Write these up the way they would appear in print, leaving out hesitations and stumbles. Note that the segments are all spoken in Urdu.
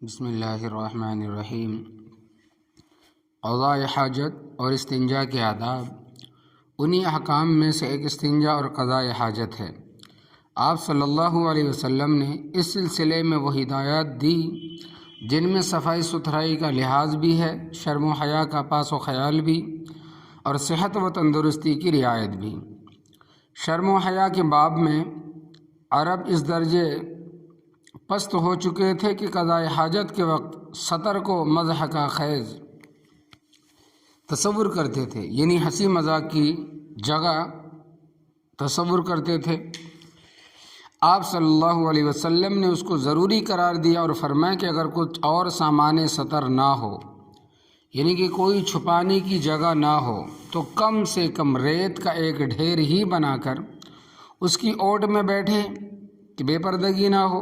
بسم اللہ الرحمن الرحیم۔ قضاء حاجت اور استنجا کے آداب۔ انہی احکام میں سے ایک استنجا اور قضاء حاجت ہے۔ آپ صلی اللہ علیہ وسلم نے اس سلسلے میں وہ ہدایات دی جن میں صفائی ستھرائی کا لحاظ بھی ہے، شرم و حیا کا پاس و خیال بھی، اور صحت و تندرستی کی رعایت بھی۔ شرم و حیا کے باب میں عرب اس درجے پست ہو چکے تھے کہ قضاء حاجت کے وقت سطر کو مزح کا خیز تصور کرتے تھے، یعنی ہنسی مذاق کی جگہ تصور کرتے تھے۔ آپ صلی اللہ علیہ وسلم نے اس کو ضروری قرار دیا اور فرمایا کہ اگر کچھ اور سامان سطر نہ ہو، یعنی کہ کوئی چھپانے کی جگہ نہ ہو، تو کم سے کم ریت کا ایک ڈھیر ہی بنا کر اس کی اوٹ میں بیٹھے کہ بے پردگی نہ ہو۔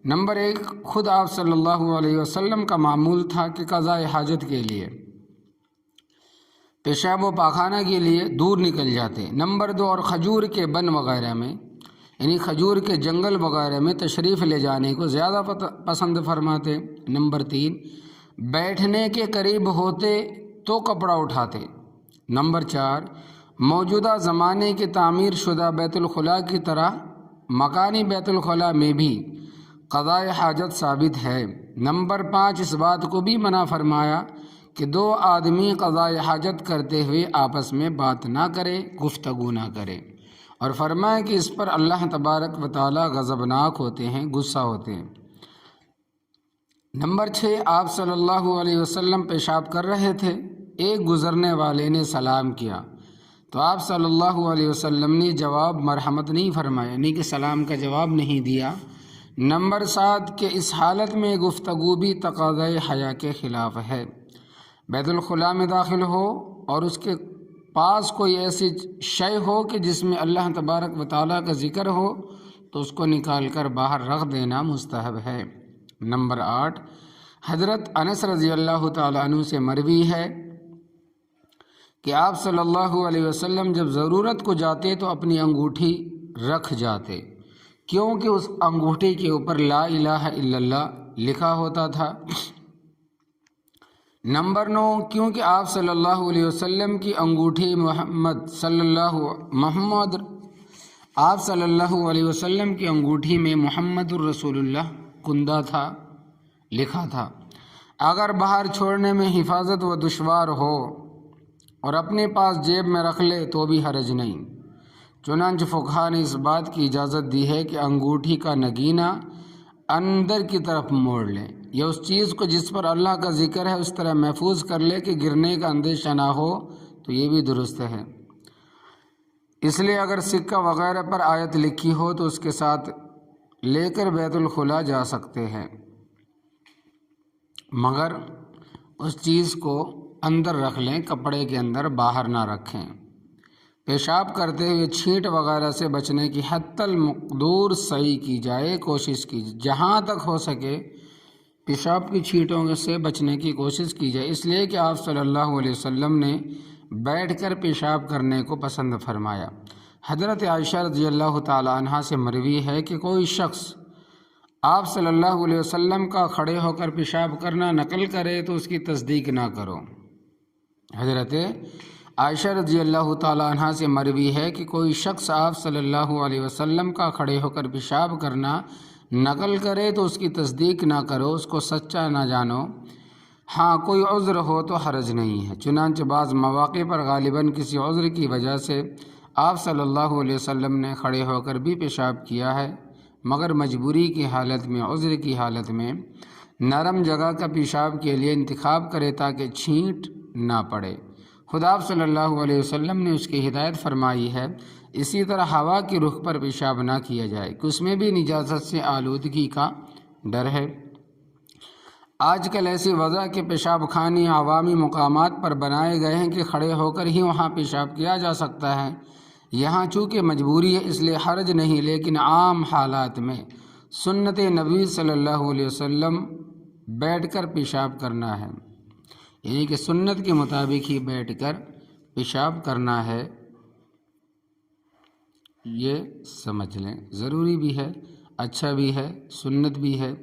نمبر ایک، خود آپ صلی اللہ علیہ وسلم کا معمول تھا کہ قضاء حاجت کے لیے، پیشاب و پاخانہ کے لیے دور نکل جاتے۔ نمبر دو، اور کھجور کے بن وغیرہ میں، یعنی کھجور کے جنگل وغیرہ میں تشریف لے جانے کو زیادہ پسند فرماتے۔ نمبر تین، بیٹھنے کے قریب ہوتے تو کپڑا اٹھاتے۔ نمبر چار، موجودہ زمانے کے تعمیر شدہ بیت الخلاء کی طرح مکانی بیت الخلاء میں بھی قضاء حاجت ثابت ہے۔ نمبر پانچ، اس بات کو بھی منع فرمایا کہ دو آدمی قضاء حاجت کرتے ہوئے آپس میں بات نہ کرے، گفتگو نہ کرے، اور فرمایا کہ اس پر اللہ تبارک و تعالی غضبناک ہوتے ہیں، غصہ ہوتے ہیں۔ نمبر چھ، آپ صلی اللہ علیہ وسلم پیشاب کر رہے تھے، ایک گزرنے والے نے سلام کیا تو آپ صلی اللہ علیہ وسلم نے جواب مرحمت نہیں فرمایا، یعنی کہ سلام کا جواب نہیں دیا۔ نمبر سات، کہ اس حالت میں گفتگو بھی تقاضۂ حیا کے خلاف ہے۔ بیت الخلاء میں داخل ہو اور اس کے پاس کوئی ایسی شے ہو کہ جس میں اللہ تبارک و تعالیٰ کا ذکر ہو تو اس کو نکال کر باہر رکھ دینا مستحب ہے۔ نمبر آٹھ، حضرت انس رضی اللہ تعالیٰ عنہ سے مروی ہے کہ آپ صلی اللہ علیہ وسلم جب ضرورت کو جاتے تو اپنی انگوٹھی رکھ جاتے، کیونکہ اس انگوٹھی کے اوپر لا الہ الا اللہ لکھا ہوتا تھا۔ نمبر نو، کیونکہ آپ صلی اللہ علیہ وسلم کی انگوٹھی آپ صلی اللہ علیہ وسلم کی انگوٹھی میں محمد الرسول اللہ کندہ تھا، لکھا تھا۔ اگر باہر چھوڑنے میں حفاظت و دشوار ہو اور اپنے پاس جیب میں رکھ لے تو بھی حرج نہیں۔ چنانچہ فقہاء نے اس بات کی اجازت دی ہے کہ انگوٹھی کا نگینہ اندر کی طرف موڑ لیں، یا اس چیز کو جس پر اللہ کا ذکر ہے اس طرح محفوظ کر لے کہ گرنے کا اندیشہ نہ ہو، تو یہ بھی درست ہے۔ اس لیے اگر سکہ وغیرہ پر آیت لکھی ہو تو اس کے ساتھ لے کر بیت الخلاء جا سکتے ہیں، مگر اس چیز کو اندر رکھ لیں، کپڑے کے اندر، باہر نہ رکھیں۔ پیشاب کرتے ہوئے چھینٹ وغیرہ سے بچنے کی حتی المقدور سعی کی جائے، کوشش کی جائے، جہاں تک ہو سکے پیشاب کی چھینٹوں سے بچنے کی کوشش کی جائے، اس لیے کہ آپ صلی اللہ علیہ وسلم نے بیٹھ کر پیشاب کرنے کو پسند فرمایا۔ حضرت عائشہ رضی اللہ تعالی عنہا سے مروی ہے کہ کوئی شخص آپ صلی اللہ علیہ وسلم کا کھڑے ہو کر پیشاب کرنا نقل کرے تو اس کی تصدیق نہ کرو۔ حضرت عائشہ رضی اللہ تعالی عنہا سے مروی ہے کہ کوئی شخص آپ صلی اللہ علیہ وسلم کا کھڑے ہو کر پیشاب کرنا نقل کرے تو اس کی تصدیق نہ کرو، اس کو سچا نہ جانو، ہاں کوئی عذر ہو تو حرج نہیں ہے۔ چنانچہ بعض مواقع پر غالباً کسی عذر کی وجہ سے آپ صلی اللہ علیہ وسلم نے کھڑے ہو کر بھی پیشاب کیا ہے، مگر مجبوری کی حالت میں، عذر کی حالت میں نرم جگہ کا پیشاب کے لیے انتخاب کرے تاکہ چھینٹ نہ پڑے۔ خود آپ صلی اللہ علیہ وسلم نے اس کی ہدایت فرمائی ہے۔ اسی طرح ہوا کی رخ پر پیشاب نہ کیا جائے کہ اس میں بھی نجاست سے آلودگی کا ڈر ہے۔ آج کل ایسی وضع کے پیشاب خانے عوامی مقامات پر بنائے گئے ہیں کہ کھڑے ہو کر ہی وہاں پیشاب کیا جا سکتا ہے۔ یہاں چونکہ مجبوری ہے اس لیے حرج نہیں، لیکن عام حالات میں سنت نبی صلی اللہ علیہ وسلم بیٹھ کر پیشاب کرنا ہے، یعنی کہ سنت کے مطابق ہی بیٹھ کر پیشاب کرنا ہے، یہ سمجھ لیں۔ ضروری بھی ہے، اچھا بھی ہے، سنت بھی ہے۔